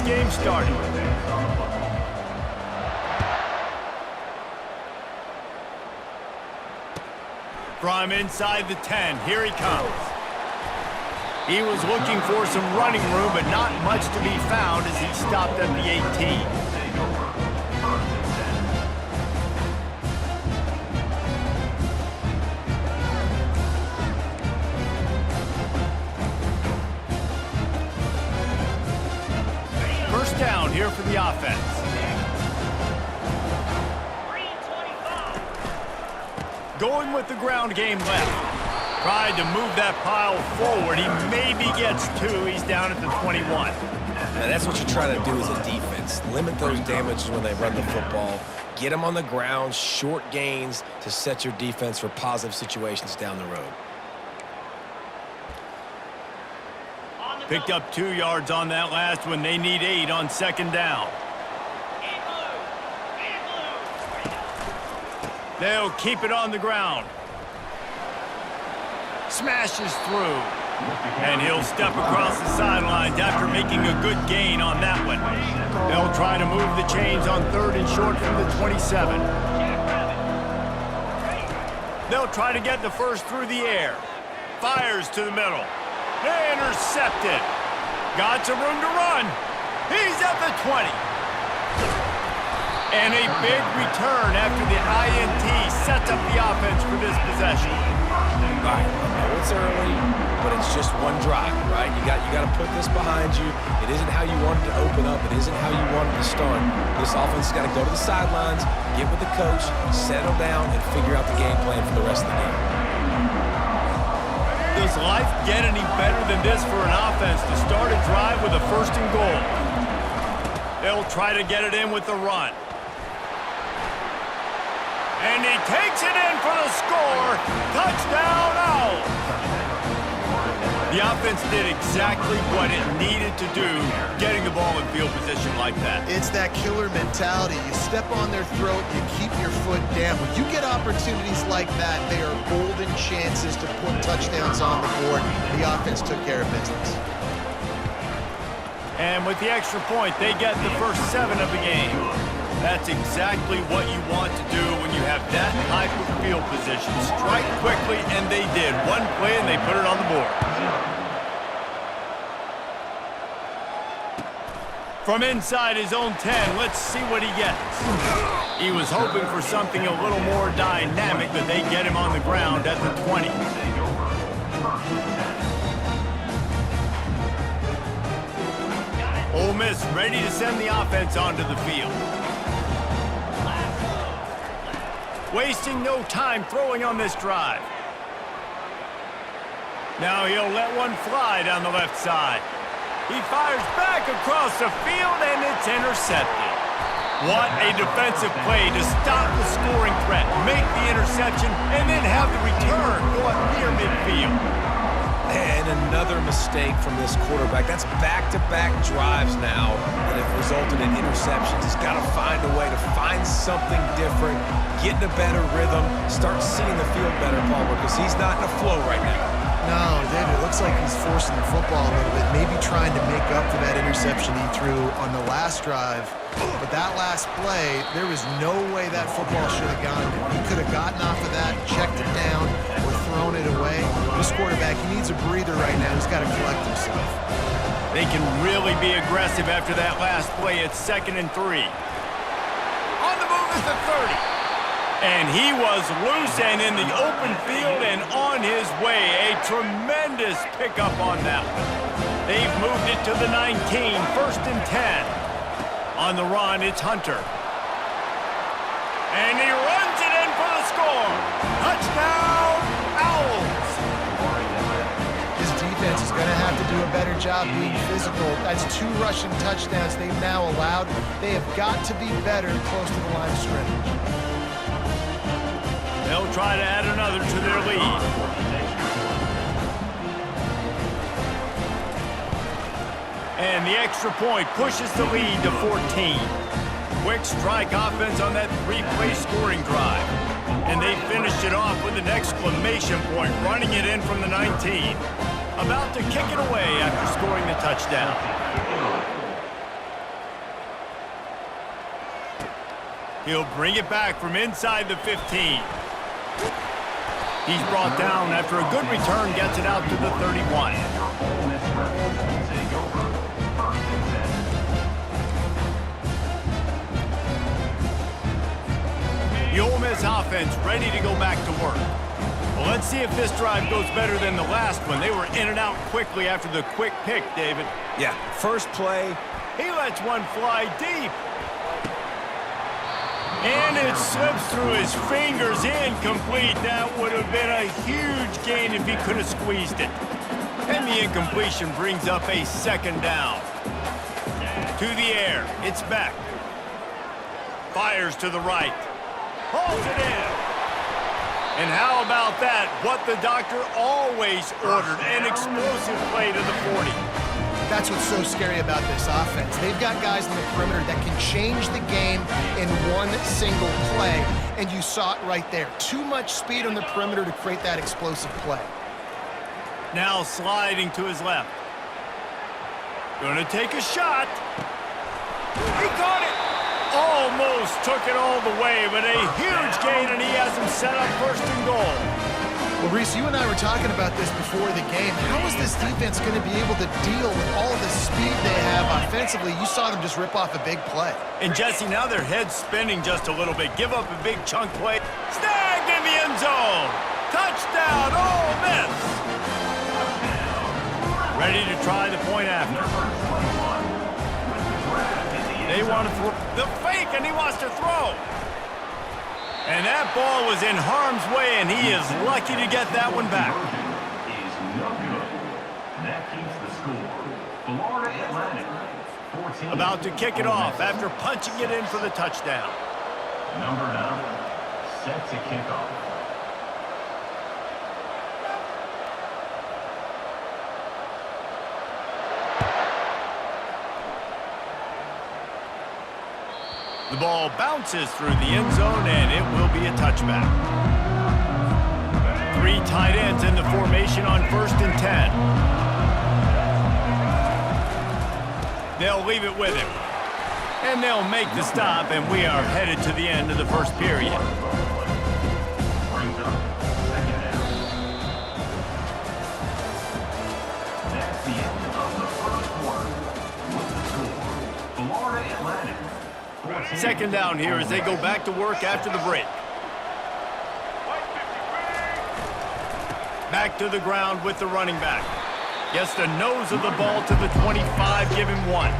game started. From inside the 10, here he comes. He was looking for some running room, but not much to be found as he stopped at the 18. First down here for the offense. Going with the ground game left. Tried to move that pile forward. He maybe gets 2. He's down at the 21. Now that's what you try to do as a defense. Limit those damages when they run the football. Get them on the ground, short gains to set your defense for positive situations down the road. Picked up 2 yards on that last one. They need 8 on second down. They'll keep it on the ground. Smashes through. And he'll step across the sidelines after making a good gain on that one. They'll try to move the chains on 3rd and short from the 27. They'll try to get the first through the air. Fires to the middle. They intercept it. Got some room to run. He's at the 20. And a big return after the INT sets up the offense for this possession. Right. I know it's early, but it's just one drive, right? You got to put this behind you. It isn't how you wanted to open up. It isn't how you wanted to start. This offense has got to go to the sidelines, get with the coach, settle down, and figure out the game plan for the rest of the game. Does life get any better than this for an offense to start a drive with a 1st and goal? They'll try to get it in with the run. And he takes it in for the score. Touchdown, Owls. The offense did exactly what it needed to do, getting the ball in field position like that. It's that killer mentality. You step on their throat, you keep your foot down. When you get opportunities like that, they are golden chances to put touchdowns on the board. The offense took care of business. And with the extra point, they get the first 7 of the game. That's exactly what you want to do when you have that type of field position. Strike quickly, and they did. One play, and they put it on the board. From inside his own 10, let's see what he gets. He was hoping for something a little more dynamic, but they get him on the ground at the 20. Ole Miss ready to send the offense onto the field. Wasting no time throwing on this drive. Now he'll let one fly down the left side. He fires back across the field, and it's intercepted. What a defensive play to stop the scoring threat, make the interception, and then have the return go up near midfield. And another mistake from this quarterback. That's back-to-back drives now that have resulted in interceptions. He's got to find a way to find something different, get in a better rhythm, start seeing the field better, Palmer, because he's not in a flow right now. No, David, it looks like he's forcing the football a little bit, maybe trying to make up for that interception he threw on the last drive. But that last play, there was no way that football should have gone. He could have gotten off of that, checked it down, or thrown it away. This quarterback, he needs a breather right now. He's got to collect himself. They can really be aggressive after that last play. It's 2nd and 3. On the move is the 30. And he was loose and in the open field and on his way. A tremendous pickup on that one. They've moved it to the 19, 1st and 10. On the run, it's Hunter. And he runs it in for the score. Touchdown, Owls. His defense is going to have to do a better job being physical. That's 2 rushing touchdowns they've now allowed. They have got to be better close to the line of scrimmage. They'll try to add another to their lead. And the extra point pushes the lead to 14. Quick strike offense on that 3-play scoring drive. And they finished it off with an exclamation point, running it in from the 19. About to kick it away after scoring the touchdown. He'll bring it back from inside the 15. He's brought down after a good return, gets it out to the 31. The Ole Miss offense ready to go back to work. Well, let's see if this drive goes better than the last one. They were in and out quickly after the quick pick, David. Yeah, first play. He lets one fly deep. And it slips through his fingers, incomplete. That would have been a huge gain if he could have squeezed it. And the incompletion brings up a second down. To the air, it's back. Fires to the right. Pulls it in. And how about that? What the doctor always ordered, an explosive play to the 40. That's what's so scary about this offense. They've got guys in the perimeter that can change the game in one single play, and you saw it right there. Too much speed on the perimeter to create that explosive play. Now sliding to his left. Gonna take a shot. He caught it. Almost took it all the way, but a huge gain, and he has him set up first and goal. Well, Reese, you and I were talking about this before the game. How is this defense going to be able to deal with all the speed they have offensively? You saw them just rip off a big play. And, Jesse, now their head's spinning just a little bit. Give up a big chunk play. Snagged in the end zone. Touchdown, Ole Miss. Ready to try the point after. They want to throw the fake, and he wants to throw. And that ball was in harm's way, and he is lucky to get that one back. Is no good. That keeps the score. Florida Atlantic, 14. About to kick it off after punching it in for the touchdown. Number 9, set to kick off. The ball bounces through the end zone, and it will be a touchback. 3 tight ends in the formation on 1st and 10. They'll leave it with him. And they'll make the stop, and we are headed to the end of the first period. Brings up second down. That's the end of the first quarter. With the score, Florida Atlantic. Second down here as they go back to work after the break. Back to the ground with the running back. Gets the nose of the ball to the 25, give him 1.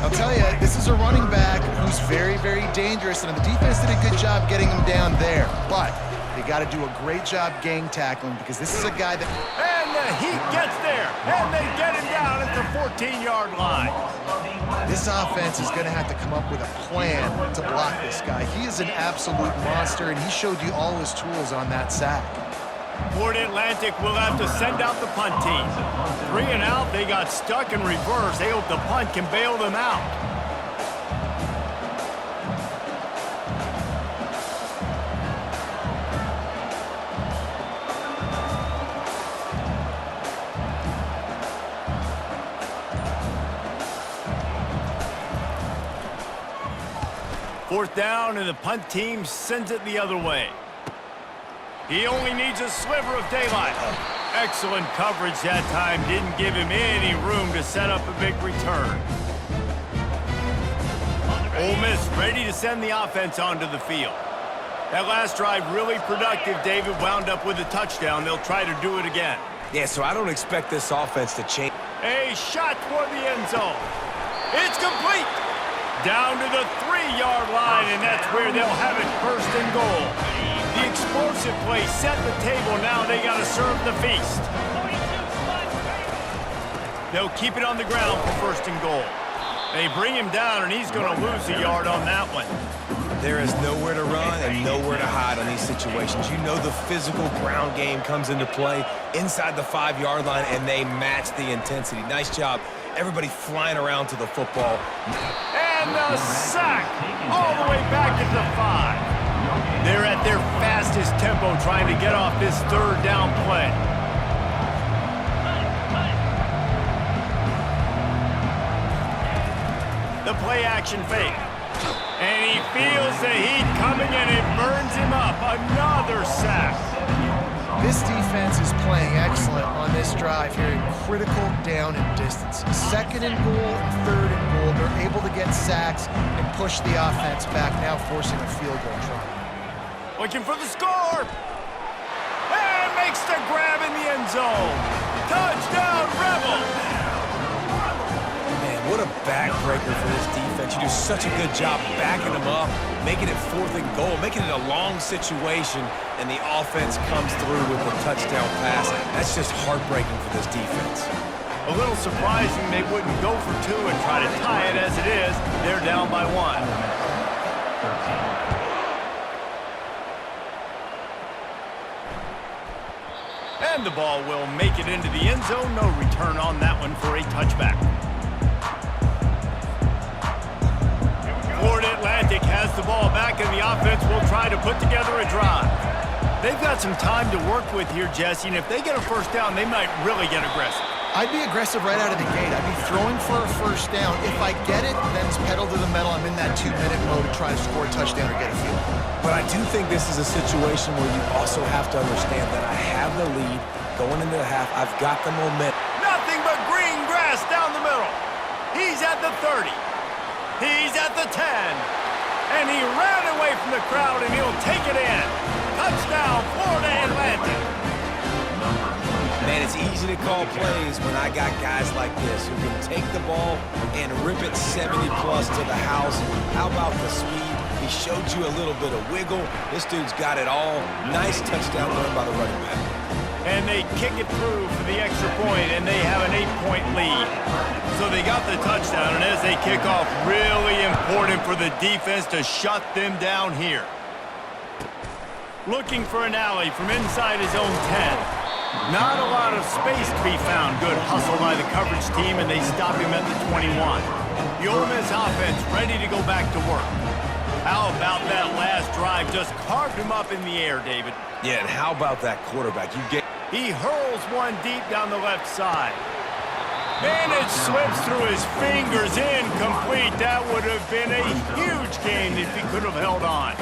I'll tell you, this is a running back who's very, very dangerous, and the defense did a good job getting him down there. But they got to do a great job gang tackling because this is a guy that... And the heat gets there, and they get him down at the 14-yard line. This offense is going to have to come up with a plan to block this guy. He is an absolute monster, and he showed you all his tools on that sack. Florida Atlantic will have to send out the punt team. 3 and out, they got stuck in reverse. They hope the punt can bail them out. Fourth down, and the punt team sends it the other way. He only needs a sliver of daylight. Excellent coverage that time. Didn't give him any room to set up a big return. Ole Miss ready to send the offense onto the field. That last drive really productive. David wound up with a touchdown. They'll try to do it again. Yeah, so I don't expect this offense to change. A shot toward the end zone. It's complete. Down to the 3-yard line, and that's where they'll have it first and goal. The explosive play set the table. Now they got to serve the feast. They'll keep it on the ground for first and goal. They bring him down, and he's going to lose a yard on that one. There is nowhere to run and nowhere to hide on these situations. You know the physical ground game comes into play inside the 5-yard line, and they match the intensity. Nice job. Everybody flying around to the football. And the sack all the way back at the 5. They're at their fastest tempo trying to get off this third down play. The play action fake. And he feels the heat coming and it burns him up. Another sack. This defense is playing excellent on this drive here in critical down and distance. Second and goal and third and goal. They're able to get sacks and push the offense back, now forcing a field goal try. Looking for the score. And makes the grab in the end zone. Touchdown, Rebels. Man, what a backbreaker for this defense. You do such a good job backing them up, making it 4th and goal, making it a long situation, and the offense comes through with a touchdown pass. That's just heartbreaking for this defense. A little surprising they wouldn't go for 2 and try to tie it. As it is, they're down by 1. And the ball will make it into the end zone. No return on that one for a touchback. Florida Atlantic has the ball back, and the offense will try to put together a drive. They've got some time to work with here, Jesse, and if they get a first down, they might really get aggressive. I'd be aggressive right out of the gate. I'd be throwing for a first down. If I get it, then it's pedal to the metal. I'm in that 2-minute mode to try to score a touchdown or get a field goal. But I do think this is a situation where you also have to understand that I have the lead going into the half. I've got the momentum. Nothing but green grass down the middle. He's at the 30. He's at the 10. And he ran away from the crowd, and he'll take it in. Touchdown, Florida Atlantic. Man, it's easy to call plays when I got guys like this who can take the ball and rip it 70-plus to the house. How about the speed? He showed you a little bit of wiggle. This dude's got it all. Nice touchdown run by the running back. And they kick it through for the extra point, and they have an 8-point lead. So they got the touchdown, and as they kick off, really important for the defense to shut them down here. Looking for an alley from inside his own 10. Not a lot of space to be found. Good hustle by the coverage team, and they stop him at the 21. The Ole Miss offense ready to go back to work. How about that last drive? Just carved him up in the air, David. Yeah, and how about that quarterback? He hurls one deep down the left side. And it slips through his fingers, incomplete. That would have been a huge gain if he could have held on.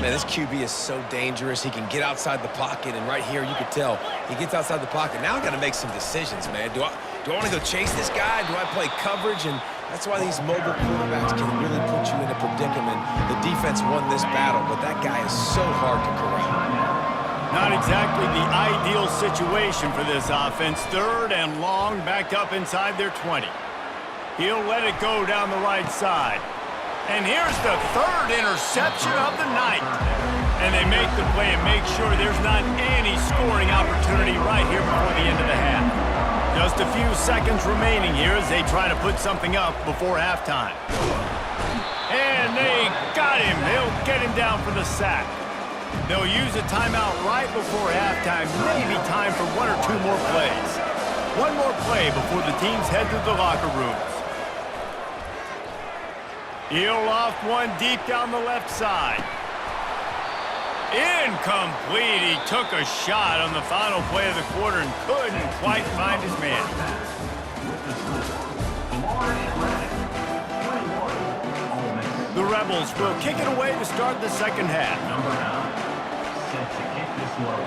Man, this QB is so dangerous. He can get outside the pocket, and right here you can tell he gets outside the pocket. Now I got to make some decisions, man. Do I want to go chase this guy? Do I play coverage? And that's why these mobile quarterbacks can really put you in a predicament. The defense won this battle, but that guy is so hard to corral. Not exactly the ideal situation for this offense. 3rd and long, backed up inside their 20. He'll let it go down the right side. And here's the 3rd interception of the night. And they make the play and make sure there's not any scoring opportunity right here before the end of the half. Just a few seconds remaining here as they try to put something up before halftime. And they got him. They'll get him down for the sack. They'll use a timeout right before halftime. Maybe time for 1 or 2 more plays. One more play before the teams head to the locker rooms. He'll loft one deep down the left side. Incomplete. He took a shot on the final play of the quarter and couldn't quite find his man. The Rebels will kick it away to start the second half. Set to kick this one.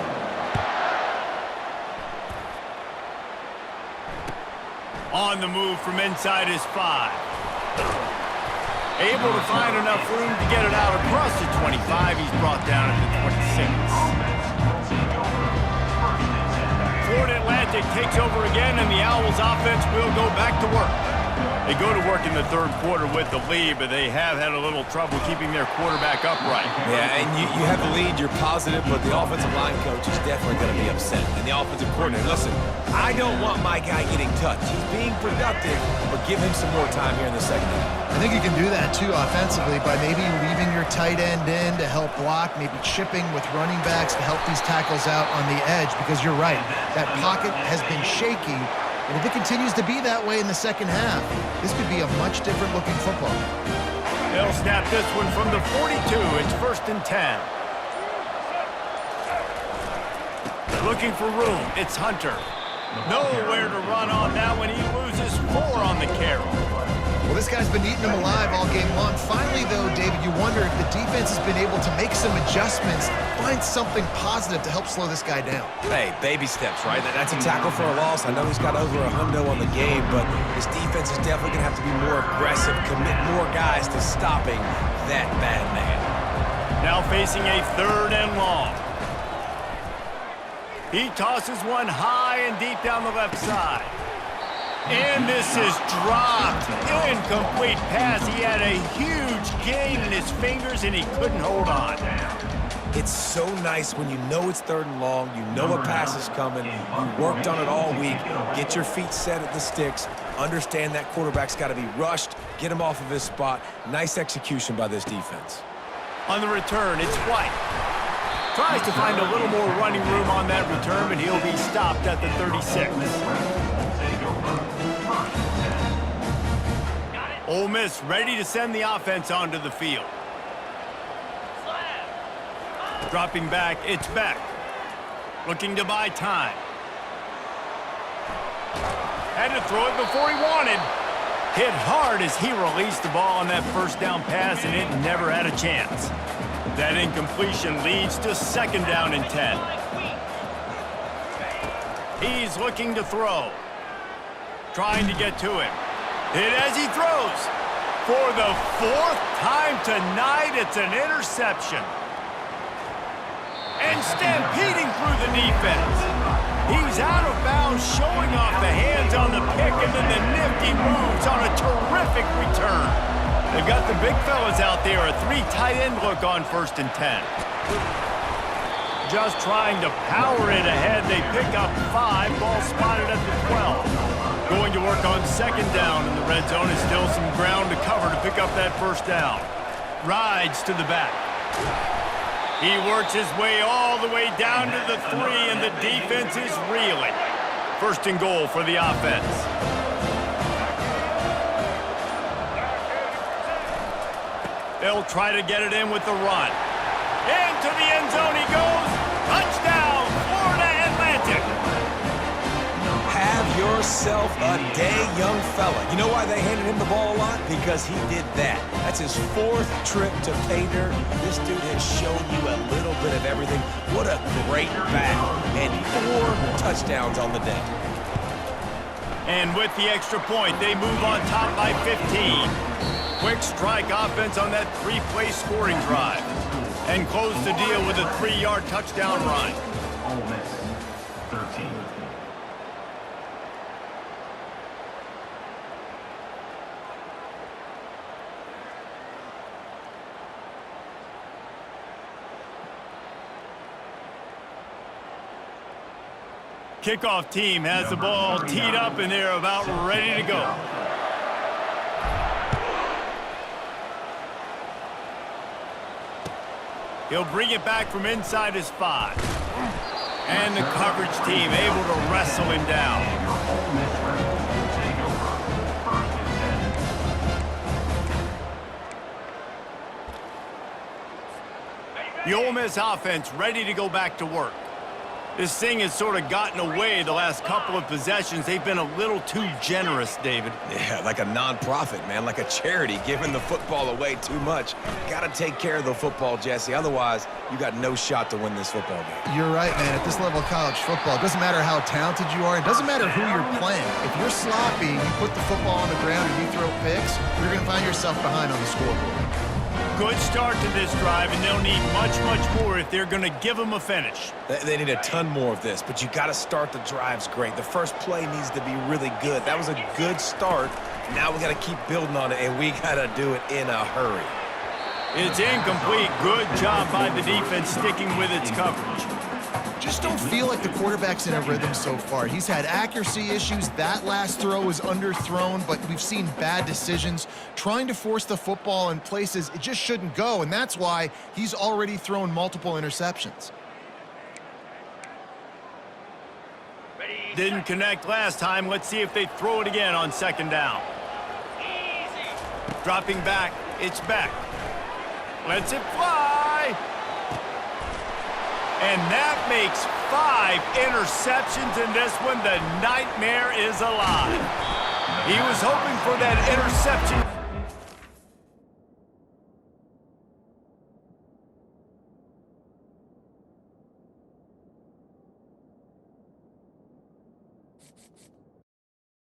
On the move from inside his 5. Able to find enough room to get it out across the 25. He's brought down at the 26. Florida Atlantic takes over again, and the Owls offense will go back to work. They go to work in the 3rd quarter with the lead, but they have had a little trouble keeping their quarterback upright. Yeah, and you have the lead, you're positive, but the offensive line coach is definitely going to be upset. And the offensive coordinator, listen, I don't want my guy getting touched. He's being productive, but give him some more time here in the second half. I think you can do that, too, offensively, by maybe leaving your tight end in to help block, maybe chipping with running backs to help these tackles out on the edge, because you're right, that pocket has been shaky. And if it continues to be that way in the second half, this could be a much different looking football. They'll snap this one from the 42. It's 1st and 10. Looking for room. It's Hunter. Nowhere to run on that one. He loses 4 on the carry. Well, this guy's been eating them alive all game long. Finally, though, David, you wonder if the defense has been able to make some adjustments, find something positive to help slow this guy down. Hey, baby steps, right? That's a tackle for a loss. I know he's got over $100 on the game, but his defense is definitely going to have to be more aggressive, commit more guys to stopping that bad man. Now facing a 3rd and long. He tosses one high and deep down the left side. And this is dropped. Incomplete pass. He had a huge gain in his fingers, and he couldn't hold on. It's so nice when you know it's 3rd and long, you know a pass is coming, you worked on it all week, get your feet set at the sticks, understand that quarterback's got to be rushed, get him off of his spot. Nice execution by this defense. On the return, it's White. Tries to find a little more running room on that return, but he'll be stopped at the 36. Ole Miss ready to send the offense onto the field. Dropping back, it's Beck. Looking to buy time. Had to throw it before he wanted. Hit hard as he released the ball on that 1st down pass, and it never had a chance. That incompletion leads to 2nd down and 10. He's looking to throw. Trying to get to him. Hit as he throws. For the 4th time tonight, it's an interception. And stampeding through the defense. He's out of bounds, showing off the hands on the pick, and then the nifty moves on a terrific return. They've got the big fellas out there, a 3 tight end look on 1st and 10. Just trying to power it ahead. They pick up 5, ball spotted at the 12. Going to work on 2nd down in the red zone, and still some ground to cover to pick up that 1st down. Rides to the back. He works his way all the way down to the 3, and the defense is reeling. 1st and goal for the offense. They'll try to get it in with the run. Into the end zone he goes. Touchdown, Florida Atlantic. Have yourself a day, young fella. You know why they handed him the ball a lot? Because he did that. That's his 4th trip to pay dirt. This dude has shown you a little bit of everything. What a great back. And 4 touchdowns on the day. And with the extra point, they move on top by 15. Quick strike offense on that 3-play scoring drive. And close the deal with a 3-yard touchdown run. Ole Miss, 13. Kickoff team has the ball teed up, and they're about ready to go. He'll bring it back from inside his 5. And the coverage team able to wrestle him down. The Ole Miss offense ready to go back to work. This thing has sort of gotten away the last couple of possessions. They've been a little too generous, David. Yeah, like a non-profit, man, like a charity, giving the football away too much. Got to take care of the football, Jesse. Otherwise, you got no shot to win this football game. You're right, man. At this level of college football, it doesn't matter how talented you are. It doesn't matter who you're playing. If you're sloppy, you put the football on the ground and you throw picks, you're going to find yourself behind on the scoreboard. Good start to this drive, and they'll need much, much more if they're going to give them a finish. They need a ton more of this, but you got to start the drives great. The first play needs to be really good. That was a good start. Now we got to keep building on it, and we got to do it in a hurry. It's incomplete. Good job by the defense sticking with its coverage. Just don't feel like the quarterback's in a rhythm so far. He's had accuracy issues. That last throw was underthrown, but we've seen bad decisions. Trying to force the football in places it just shouldn't go, and that's why he's already thrown multiple interceptions. Didn't connect last time. Let's see if they throw it again on 2nd down. Dropping back, it's Beck. Lets it fly. And that makes 5 interceptions in this one. The nightmare is alive. He was hoping for that interception.